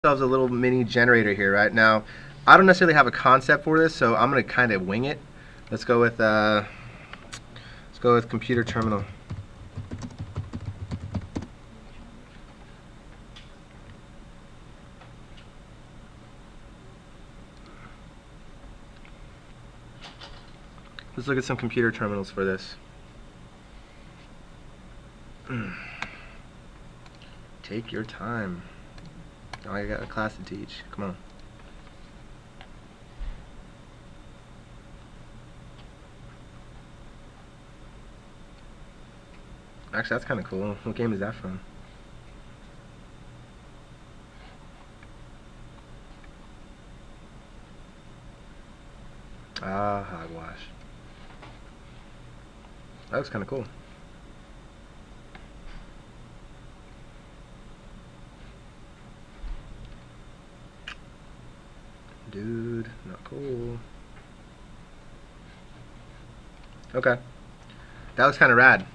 ourselves a little mini generator here, right? Now, I don't necessarily have a concept for this, so I'm gonna kind of wing it. Let's go with computer terminal. Let's look at some computer terminals for this. Take your time. Oh, I got a class to teach. Come on. Actually, that's kind of cool. What game is that from? Ah, Hogwash. That looks kind of cool. Dude, not cool. Okay. That looks kind of rad.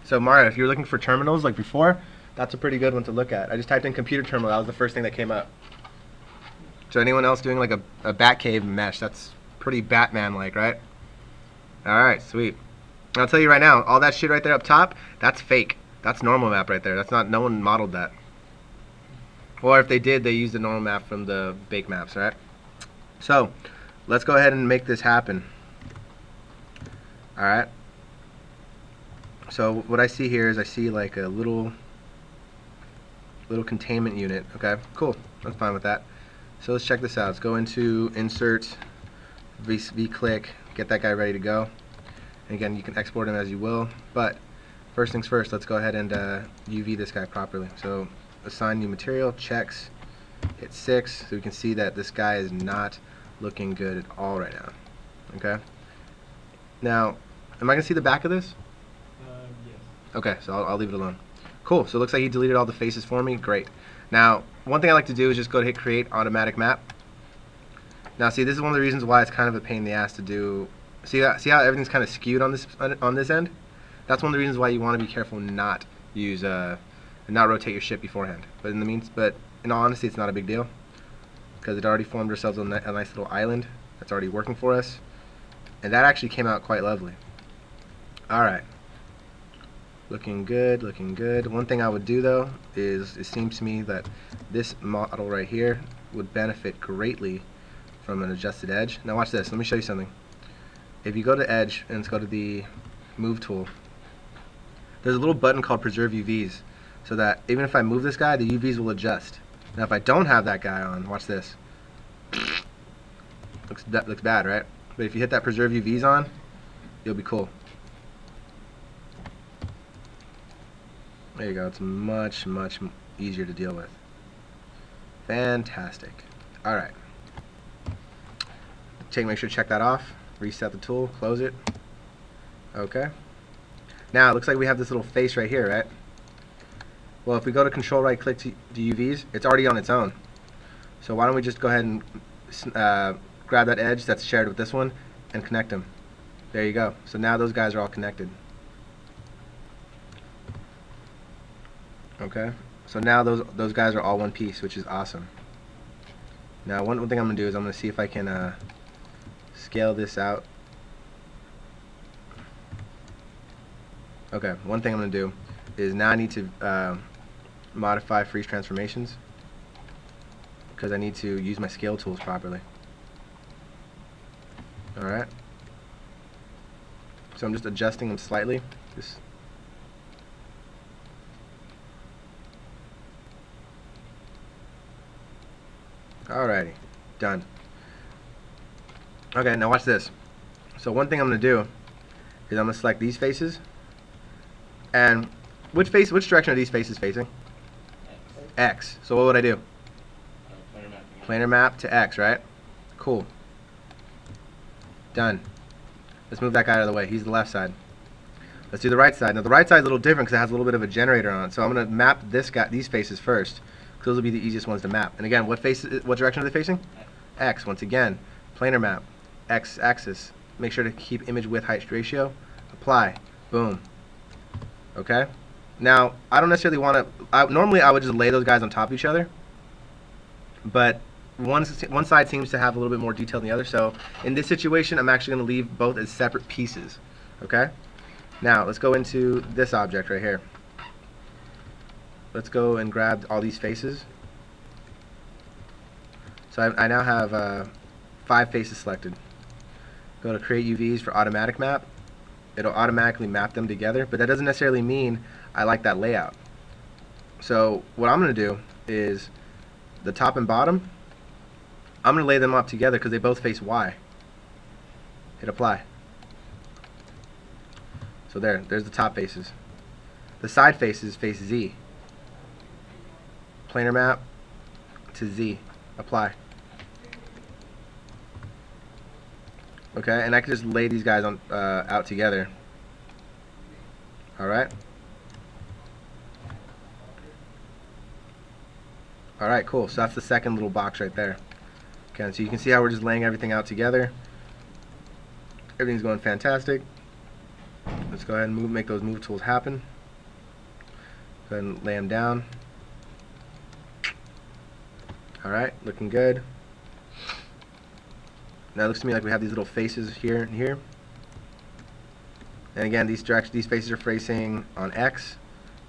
So Mario, if you're looking for terminals like before, that's a pretty good one to look at. I just typed in computer terminal. That was the first thing that came up. So anyone else doing like a Batcave mesh, that's pretty Batman-like, right? Alright, sweet. And I'll tell you right now, all that shit right there up top, that's fake. That's normal map right there. That's not, no one modeled that. Or if they did, they used the normal map from the bake maps, right? So, let's go ahead and make this happen. Alright. So what I see here is I see like a little containment unit. Okay, cool. I'm fine with that. So let's check this out. Let's go into insert, v-click, get that guy ready to go. And again, you can export him as you will, but first things first, let's go ahead and UV this guy properly. So assign new material, checks, hit 6, so we can see that this guy is not looking good at all right now. Okay. Now, am I gonna see the back of this? Yes. Okay, so I'll leave it alone. Cool, so it looks like he deleted all the faces for me. Great. Now, one thing I like to do is just go to hit create automatic map. Now see, this is one of the reasons why it's kind of a pain in the ass to do. See how everything's kind of skewed on this end? That's one of the reasons why you want to be careful not use not rotate your ship beforehand. But in all honesty, it's not a big deal because it already formed ourselves a nice little island that's already working for us, and that actually came out quite lovely. All right. Looking good, looking good. One thing I would do though is it seems to me that this model right here would benefit greatly from an adjusted edge. Now watch this, let me show you something. If you go to edge and let's go to the move tool, there's a little button called preserve UVs, so that even if I move this guy, the UVs will adjust. Now if I don't have that guy on, watch this. Looks bad, right? But if you hit that preserve UVs on, you'll be cool. There you go. It's much, much easier to deal with. Fantastic. Alright. Make sure to check that off. Reset the tool. Close it. Okay. Now, it looks like we have this little face right here, right? Well, if we go to control right click to UVs, it's already on its own. So why don't we just go ahead and grab that edge that's shared with this one and connect them. There you go. So now those guys are all connected. Okay, so now those guys are all one piece, which is awesome. Now one thing I'm going to do is I'm going to see if I can scale this out. Okay, one thing I'm going to do is now I need to modify freeze transformations because I need to use my scale tools properly. Alright, so I'm just adjusting them slightly. Alrighty, done. Okay, now watch this. So one thing I'm going to do is I'm going to select these faces, and which direction are these faces facing? X. So what would I do? Planar map to X, right? Cool. Done. Let's move that guy out of the way. He's the left side. Let's do the right side. Now the right side is a little different because it has a little bit of a generator on it. So I'm going to map these faces first. Those will be the easiest ones to map. And again, what direction are they facing? X. Once again, planar map, X axis. Make sure to keep image width height ratio. Apply. Boom. Okay. Now, I don't necessarily want to. Normally, I would just lay those guys on top of each other. but one side seems to have a little bit more detail than the other. So in this situation, I'm actually going to leave both as separate pieces. Okay. Now let's go into this object right here. Let's go and grab all these faces. So I now have 5 faces selected. Go to create UVs for automatic map. It'll automatically map them together, but that doesn't necessarily mean I like that layout. So what I'm going to do is the top and bottom, I'm going to lay them up together because they both face Y. Hit apply. So there's the top faces. The side faces face Z. Planar map to Z. Apply. Okay, and I can just lay these guys on out together. Alright. Alright, cool. So that's the second little box right there. Okay, so you can see how we're just laying everything out together. Everything's going fantastic. Let's go ahead and make those move tools happen. Go ahead and lay them down. Alright, looking good. Now it looks to me like we have these little faces here and here. And again, these faces are facing on X.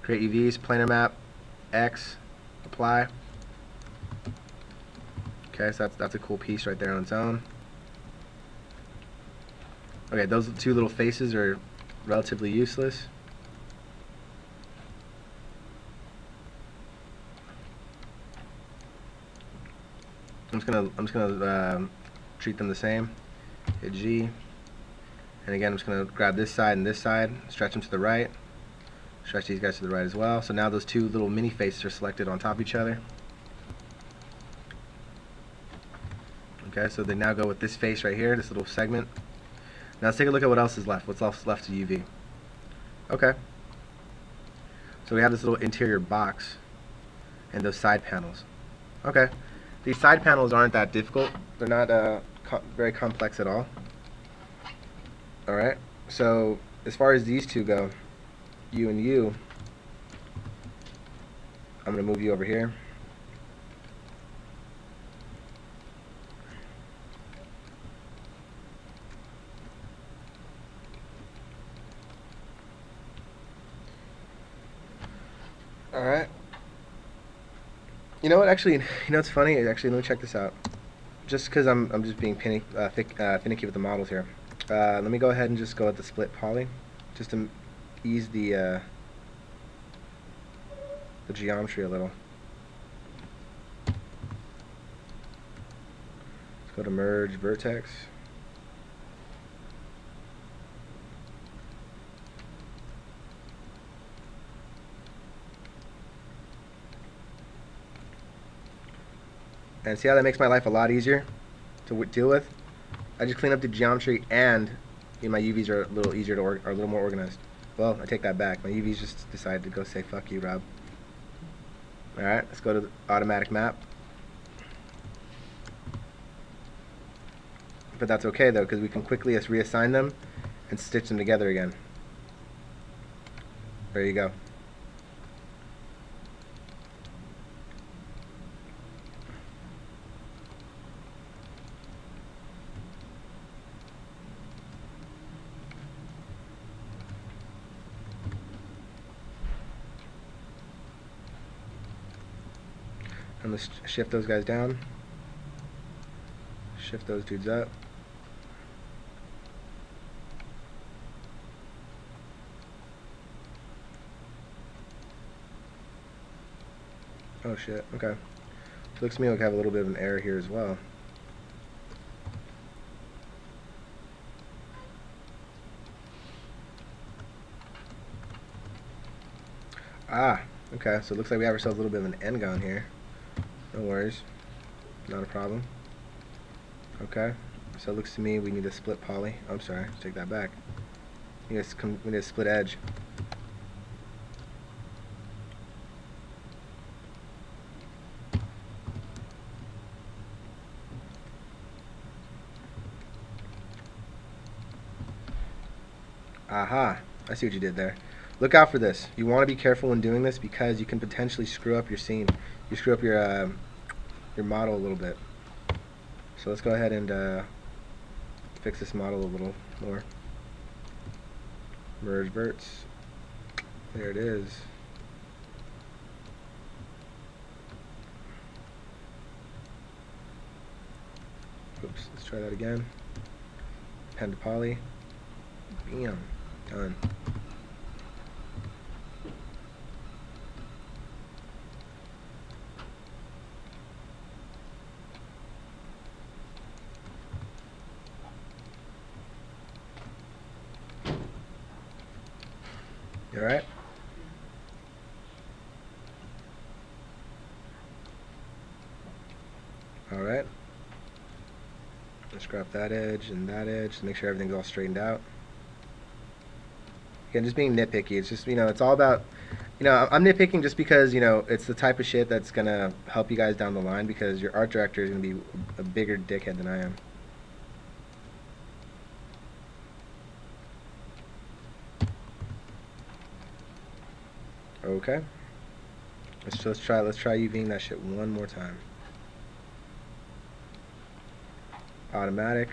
Create UVs, planar map, X, apply. Okay, so that's a cool piece right there on its own. Okay, those two little faces are relatively useless. I'm just gonna treat them the same. Hit G, and again I'm just gonna grab this side and this side, stretch them to the right, stretch these guys to the right as well. So now those two little mini faces are selected on top of each other. Okay, so they now go with this face right here, this little segment. Now let's take a look at what else is left. What's else left to UV? Okay. So we have this little interior box and those side panels. Okay. These side panels aren't that difficult. They're not very complex at all. Alright. So as far as these two go, U and U, I'm going to move you over here. Alright. You know what? Actually, you know what's funny? Actually, let me check this out. Just because I'm just being finicky with the models here. Let me go ahead and just go with the split poly, just to ease the geometry a little. Let's go to merge vertex. And see how that makes my life a lot easier to deal with? I just clean up the geometry, and my UVs are a little easier to are a little more organized. Well, I take that back. My UVs just decided to go say fuck you, Rob. Alright, let's go to the automatic map. But that's okay though, because we can quickly just reassign them and stitch them together again. There you go. And let's shift those guys down. Shift those dudes up. Oh shit, okay. So looks to me like I have a little bit of an error here as well. Ah, okay, so it looks like we have ourselves a little bit of an N-gon here. No worries, not a problem. Okay, so it looks to me we need a split poly. I'm sorry, take that back. We need a split edge. Aha, I see what you did there. Look out for this. You want to be careful when doing this because you can potentially screw up your scene. You screw up your your model a little bit. So let's go ahead and fix this model a little more. Merge verts. There it is. Oops, let's try that again. Pen to poly. Bam. Done. Alright. Alright. Let's scrap that edge and that edge to make sure everything's all straightened out. Again, just being nitpicky. It's just, it's all about, I'm nitpicking just because, it's the type of shit that's going to help you guys down the line, because your art director is going to be a bigger dickhead than I am. Okay. Let's try UVing that shit one more time. Automatic.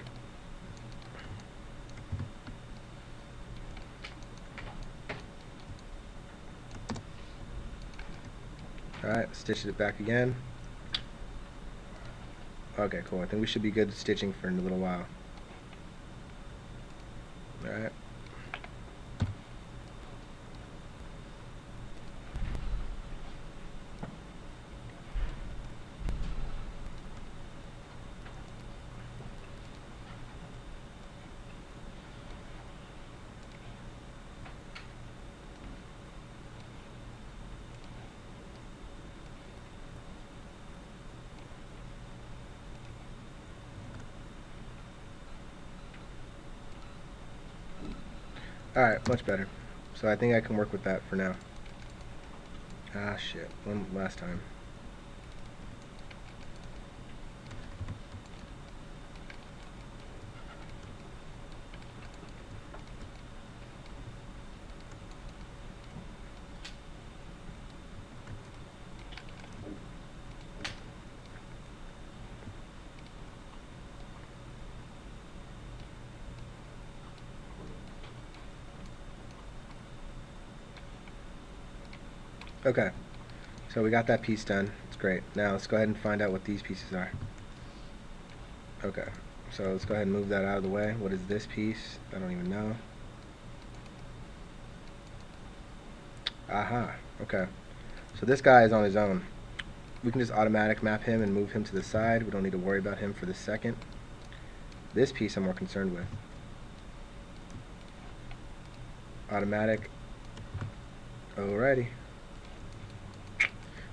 Alright, stitch it back again. Okay, cool. I think we should be good stitching for a little while. Alright. Alright, much better. So I think I can work with that for now. Ah, shit. One last time. Okay, so we got that piece done. It's great. Now let's go ahead and find out what these pieces are. Okay, so let's go ahead and move that out of the way. What is this piece? I don't even know. Aha, okay. So this guy is on his own. We can just automatic map him and move him to the side. We don't need to worry about him for the second. This piece I'm more concerned with. Automatic. Alrighty.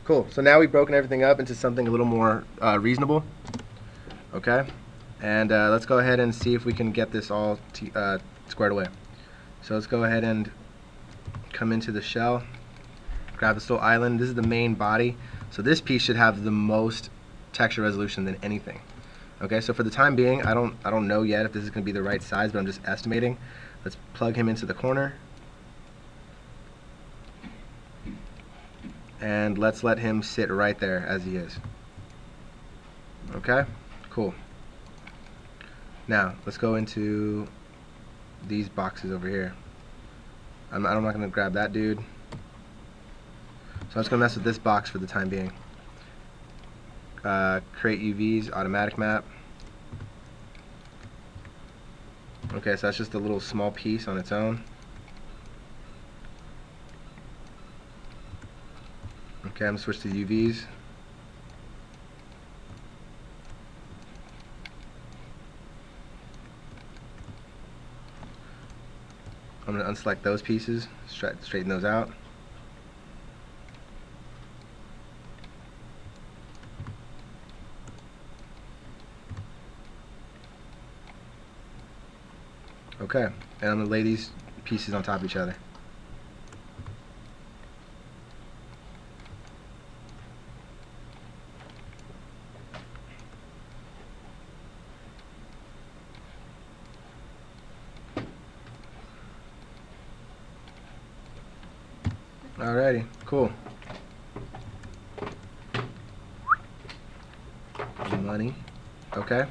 Cool. So now we've broken everything up into something a little more reasonable. Okay. And let's go ahead and see if we can get this all squared away. So let's go ahead and come into the shell. Grab this little island. This is the main body. So this piece should have the most texture resolution than anything. Okay. So for the time being, I don't know yet if this is going to be the right size, but I'm just estimating. Let's plug him into the corner. And let's let him sit right there as he is. Okay, cool. Now let's go into these boxes over here. I'm not going to grab that dude. So I'm just going to mess with this box for the time being. Create UVs, automatic map. Okay, so that's just a little small piece on its own. Okay, I'm going to switch to UVs. I'm going to unselect those pieces, straighten those out. Okay, and I'm going to lay these pieces on top of each other. Alrighty, cool. money. Okay.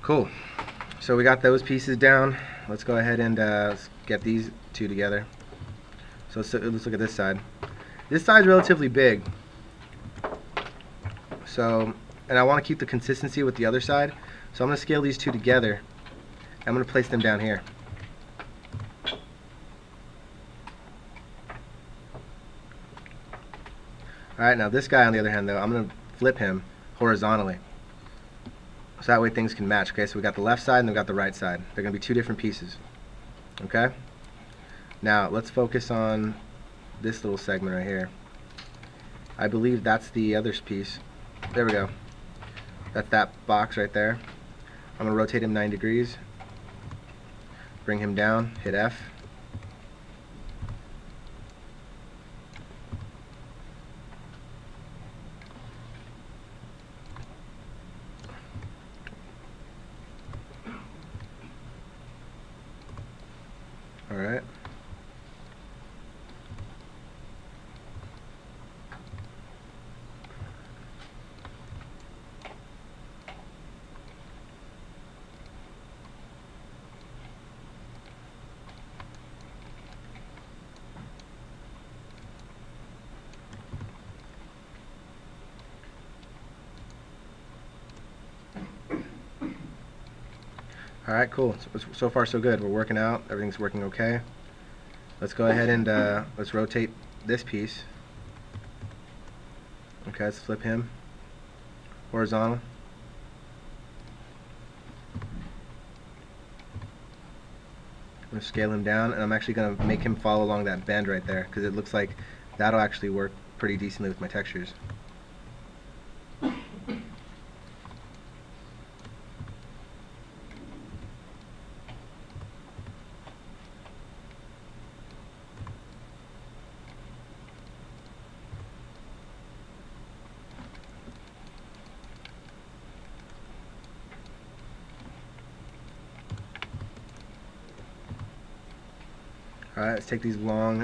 Cool. So we got those pieces down. Let's go ahead and let's get these two together. So let's look at this side. This side's relatively big. So, and I want to keep the consistency with the other side. So I'm going to scale these two together. I'm going to place them down here. Alright, now this guy on the other hand though, I'm going to flip him horizontally. So that way things can match. Okay, so we got the left side and we got the right side. They're going to be two different pieces. Okay? Now, let's focus on this little segment right here. I believe that's the other piece. There we go. That's that box right there. I'm going to rotate him 9 degrees. Bring him down, hit F. Alright. Alright, cool. So far so good. We're working out. Everything's working okay. Let's go ahead and let's rotate this piece. Okay, let's flip him horizontal. I'm going to scale him down, and I'm actually going to make him follow along that bend right there, because it looks like that'll actually work pretty decently with my textures. Alright, let's take these long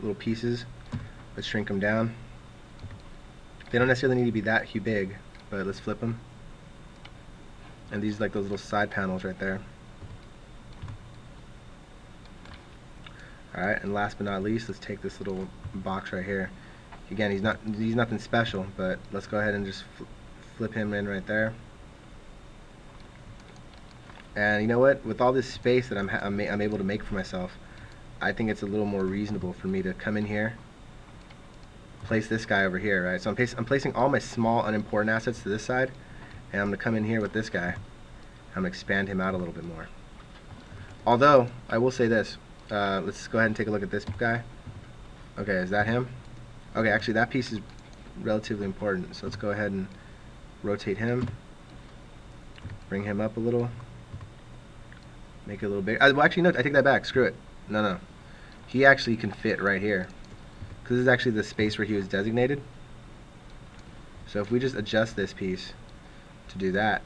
little pieces, let's shrink them down. They don't necessarily need to be that big, but let's flip them. And these are like those little side panels right there. Alright, and last but not least, let's take this little box right here. Again, he's nothing special, but let's go ahead and just flip him in right there. And you know what? With all this space that I'm able to make for myself, I think it's a little more reasonable for me to come in here, place this guy over here, right? So I'm placing all my small unimportant assets to this side, and I'm going to come in here with this guy. I'm going to expand him out a little bit more. Although, I will say this. Let's go ahead and take a look at this guy. Okay, is that him? Okay, actually that piece is relatively important, so let's go ahead and rotate him, bring him up a little, make it a little bigger. Well, actually no, I take that back, screw it. No. He actually can fit right here, because this is actually the space where he was designated. So if we just adjust this piece to do that,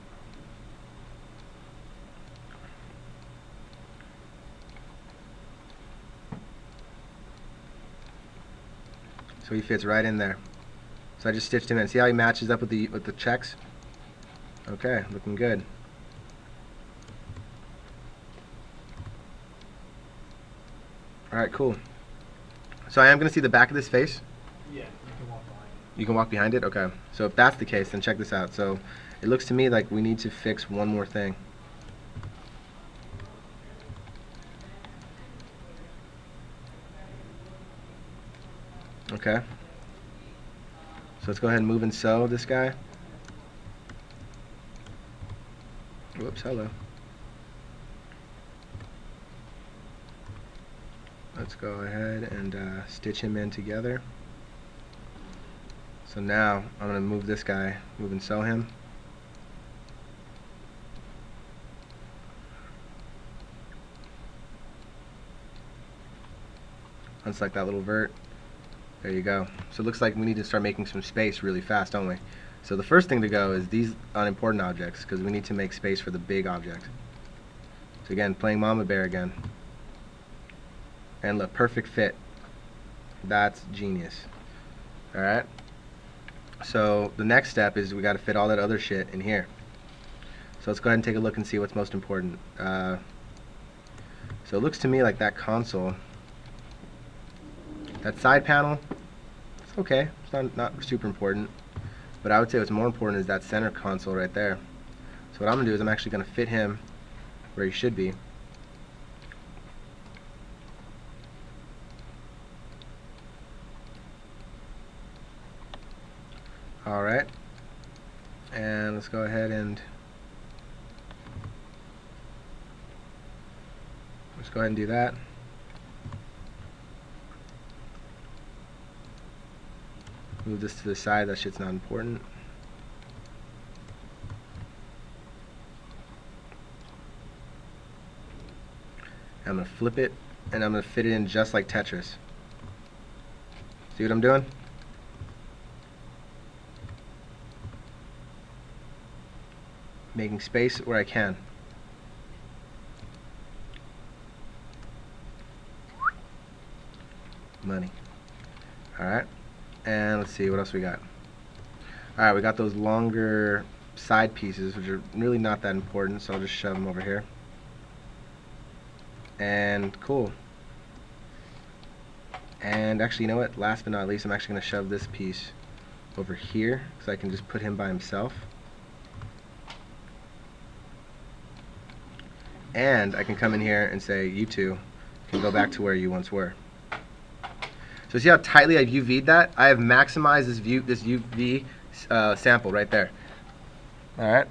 so he fits right in there. So I just stitched him in. See how he matches up with the checks? Okay, looking good. Alright, cool. So I am going to see the back of this face? Yeah, you can walk behind it. You can walk behind it? Okay. So if that's the case, then check this out. So it looks to me like we need to fix one more thing. Okay. So let's go ahead and move and sew this guy. Whoops, hello. Let's go ahead and stitch him in together. So now I'm going to move this guy, move and sew him. Unselect that little vert. There you go. So it looks like we need to start making some space really fast, don't we? So the first thing to go is these unimportant objects, because we need to make space for the big object. So again, playing Mama Bear again. And look, perfect fit. That's genius. Alright. So the next step is we got to fit all that other shit in here. So let's go ahead and take a look and see what's most important. So it looks to me like that console, that side panel, it's okay. It's not super important. But I would say what's more important is that center console right there. So what I'm going to do is I'm actually going to fit him where he should be. Alright. And let's go ahead and do that. Move this to the side, that shit's not important. I'm going to flip it, and I'm going to fit it in just like Tetris. See what I'm doing? Making space where I can. Money. Alright. And let's see what else we got. Alright, we got those longer side pieces, which are really not that important, so I'll just shove them over here. And cool. And actually, you know what? Last but not least, I'm actually going to shove this piece over here, so I can just put him by himself. And I can come in here and say, you two can go back to where you once were. So see how tightly I've UV'd that? I have maximized this UV sample right there. Alright.